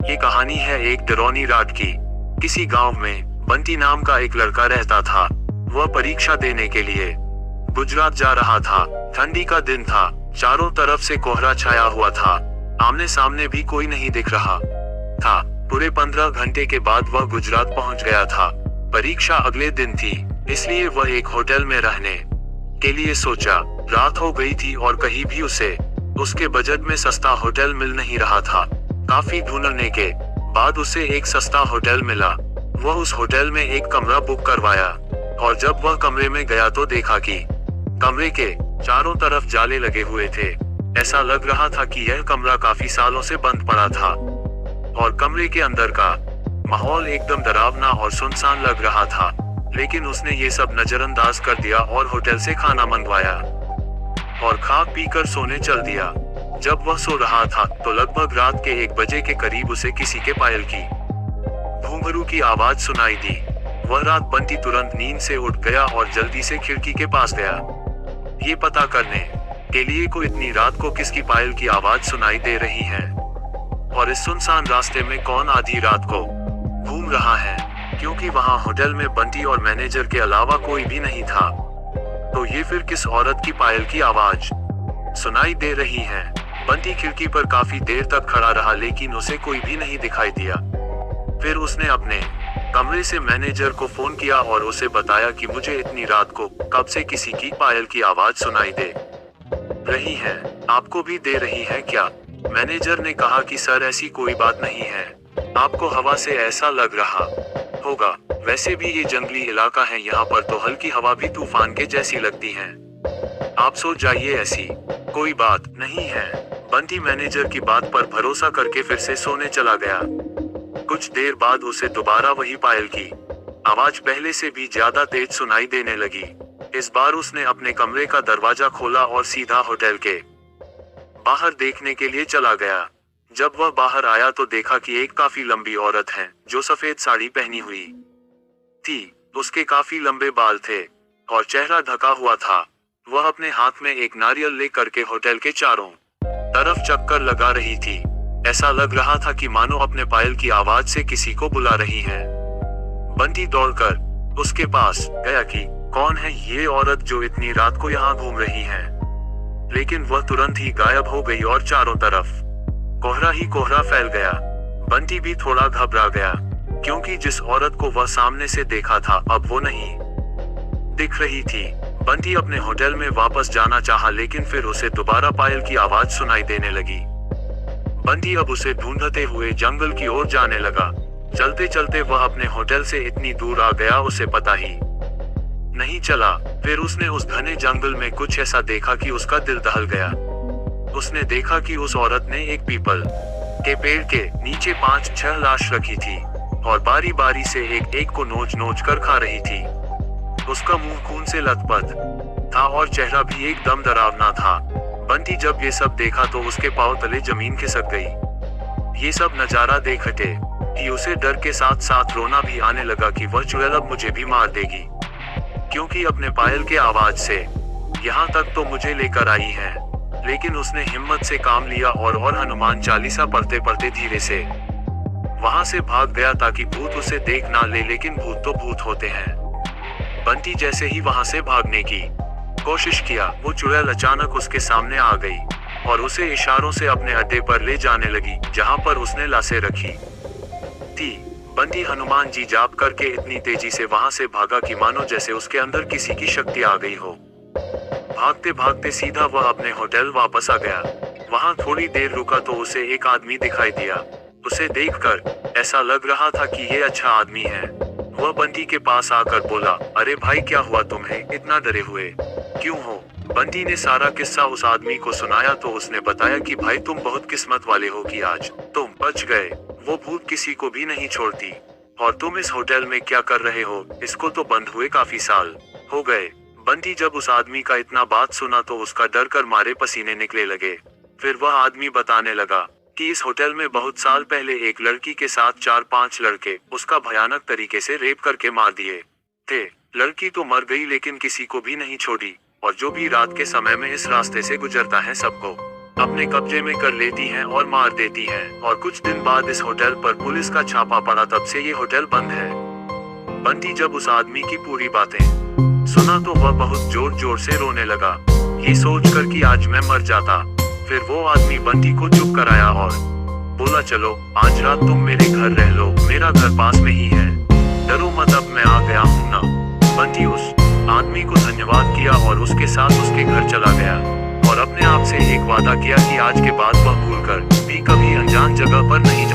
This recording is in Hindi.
ये कहानी है एक डरौनी रात की। किसी गांव में बंटी नाम का एक लड़का रहता था। वह परीक्षा देने के लिए गुजरात जा रहा था। ठंडी का दिन था, चारों तरफ से कोहरा छाया हुआ था। आमने सामने भी कोई नहीं दिख रहा था। पूरे 15 घंटे के बाद वह गुजरात पहुंच गया था। परीक्षा अगले दिन थी, इसलिए वह एक होटल में रहने के लिए सोचा। रात हो गई थी और कहीं भी उसे उसके बजट में सस्ता होटल मिल नहीं रहा था। काफी ढूंढने के बाद उसे एक सस्ता होटल मिला। वह उस होटल में एक कमरा बुक करवाया और जब वह कमरे में गया तो देखा कि कमरे के चारों तरफ जाले लगे हुए थे। ऐसा लग रहा था कि यह कमरा काफी सालों से बंद पड़ा था और कमरे के अंदर का माहौल एकदम डरावना और सुनसान लग रहा था। लेकिन उसने ये सब नजरअंदाज कर दिया और होटल से खाना मंगवाया और खा पी कर सोने चल दिया। जब वह सो रहा था तो लगभग रात के 1 बजे के करीब उसे किसी के पायल की घुंघरू की आवाज सुनाई दी। वह रात बंटी तुरंत नींद से उठ गया और जल्दी से खिड़की के पास गया, ये पता करने के लिए को इतनी रात को किसकी पायल की आवाज सुनाई दे रही है और इस सुनसान रास्ते में कौन आधी रात को घूम रहा है, क्योंकि वहां होटल में बंटी और मैनेजर के अलावा कोई भी नहीं था। तो ये फिर किस औरत की पायल की आवाज सुनाई दे रही है। बंटी खिड़की पर काफी देर तक खड़ा रहा, लेकिन उसे कोई भी नहीं दिखाई दिया। फिर उसने अपने कमरे से मैनेजर को फोन किया और उसे बताया कि मुझे इतनी रात को कब से किसी की पायल की आवाज सुनाई दे रही है, आपको भी दे रही है क्या? मैनेजर ने कहा कि सर ऐसी कोई बात नहीं है, आपको हवा से ऐसा लग रहा होगा। वैसे भी ये जंगली इलाका है, यहाँ पर तो हल्की हवा भी तूफान के जैसी लगती है। आप सो जाइए, ऐसी कोई बात नहीं है। बंटी मैनेजर की बात पर भरोसा करके फिर से सोने चला गया। कुछ देर बाद उसे दोबारा वही पायल की आवाज पहले से भी ज्यादा तेज सुनाई देने लगी। इस बार उसने अपने कमरे का दरवाजा खोला और सीधा होटल के बाहर देखने के लिए चला गया। जब वह बाहर आया तो देखा कि एक काफी लंबी औरत है जो सफेद साड़ी पहनी हुई थी। उसके काफी लंबे बाल थे और चेहरा ढका हुआ था। वह अपने हाथ में एक नारियल लेकर के होटल के चारों तरफ चक्कर लगा रही थी। ऐसा लग रहा था कि मानो अपने पायल की आवाज से किसी को बुला रही है। बंटी दौड़कर उसके पास गया कि कौन है ये औरत जो इतनी रात को यहाँ घूम रही है, लेकिन वह तुरंत ही गायब हो गई और चारों तरफ कोहरा ही कोहरा फैल गया। बंटी भी थोड़ा घबरा गया, क्योंकि जिस औरत को वह सामने से देखा था अब वो नहीं दिख रही थी। बंटी अपने होटल में वापस जाना चाहा, लेकिन फिर उसे दोबारा पायल की आवाज सुनाई देने लगी। बंटी अब उसे ढूंढते हुए जंगल की ओर जाने लगा। चलते चलते वह अपने होटल से इतनी दूर आ गया उसे पता ही नहीं चला। फिर उसने उस घने जंगल में कुछ ऐसा देखा कि उसका दिल दहल गया। उसने देखा कि उस औरत ने एक पीपल के पेड़ के नीचे 5-6 लाश रखी थी और बारी बारी से एक एक को नोच नोच कर खा रही थी। उसका मुंह खून से लथपथ था और चेहरा भी एकदम डरावना था। बंटी जब ये सब देखा तो उसके पांव तले जमीन खिसक गई। ये सब नजारा देख हटे कि उसे डर के साथ साथ रोना भी आने लगा कि वह चुड़ैल अब मुझे भी मार देगी, क्योंकि अपने पायल के आवाज से यहाँ तक तो मुझे लेकर आई है। लेकिन उसने हिम्मत से काम लिया और हनुमान चालीसा पढ़ते पढ़ते धीरे से वहां से भाग गया ताकि भूत उसे देख ना ले। लेकिन भूत तो भूत होते हैं। बंटी जैसे ही वहां से भागने की कोशिश किया, वो चुड़ैल अचानक उसके सामने आ गई और उसे इशारों से अपने अड्डे पर ले जाने लगी, जहां पर उसने लाशें रखी थी। बंटी हनुमान जी जाप करके इतनी तेजी से वहां से भागा कि मानो जैसे उसके अंदर किसी की शक्ति आ गई हो। भागते भागते सीधा वह अपने होटल वापस आ गया। वहां थोड़ी देर रुका तो उसे एक आदमी दिखाई दिया। उसे देखकर ऐसा लग रहा था कि ये अच्छा आदमी है। वह बंटी के पास आकर बोला, अरे भाई क्या हुआ, तुम्हें इतना डरे हुए क्यों हो? बंटी ने सारा किस्सा उस आदमी को सुनाया तो उसने बताया कि भाई तुम बहुत किस्मत वाले हो कि आज तुम बच गए। वो भूत किसी को भी नहीं छोड़ती और तुम इस होटल में क्या कर रहे हो? इसको तो बंद हुए काफी साल हो गए। बंटी जब उस आदमी का इतना बात सुना तो उसका डर कर मारे पसीने निकले लगे। फिर वह आदमी बताने लगा कि इस होटल में बहुत साल पहले एक लड़की के साथ 4-5 लड़के उसका भयानक तरीके से रेप करके मार दिए थे। लड़की तो मर गई लेकिन किसी को भी नहीं छोड़ी और जो भी रात के समय में इस रास्ते से गुजरता है सबको अपने कब्जे में कर लेती हैं और मार देती हैं। और कुछ दिन बाद इस होटल पर पुलिस का छापा पड़ा, तब से ये होटल बंद है। बंटी जब उस आदमी की पूरी बातें सुना तो वह बहुत जोर जोर से रोने लगा, ये सोचकर कि आज मैं मर जाता। फिर वो आदमी बंटी को चुप कराया और बोला, चलो आज रात तुम मेरे घर रह लो, मेरा घर पास में ही है, डरो मत, अब मैं आ गया हूँ ना। बंटी उस आदमी को धन्यवाद किया और उसके साथ उसके घर चला गया और अपने आप से एक वादा किया कि आज के बाद वह भूलकर भी कभी अनजान जगह पर नहीं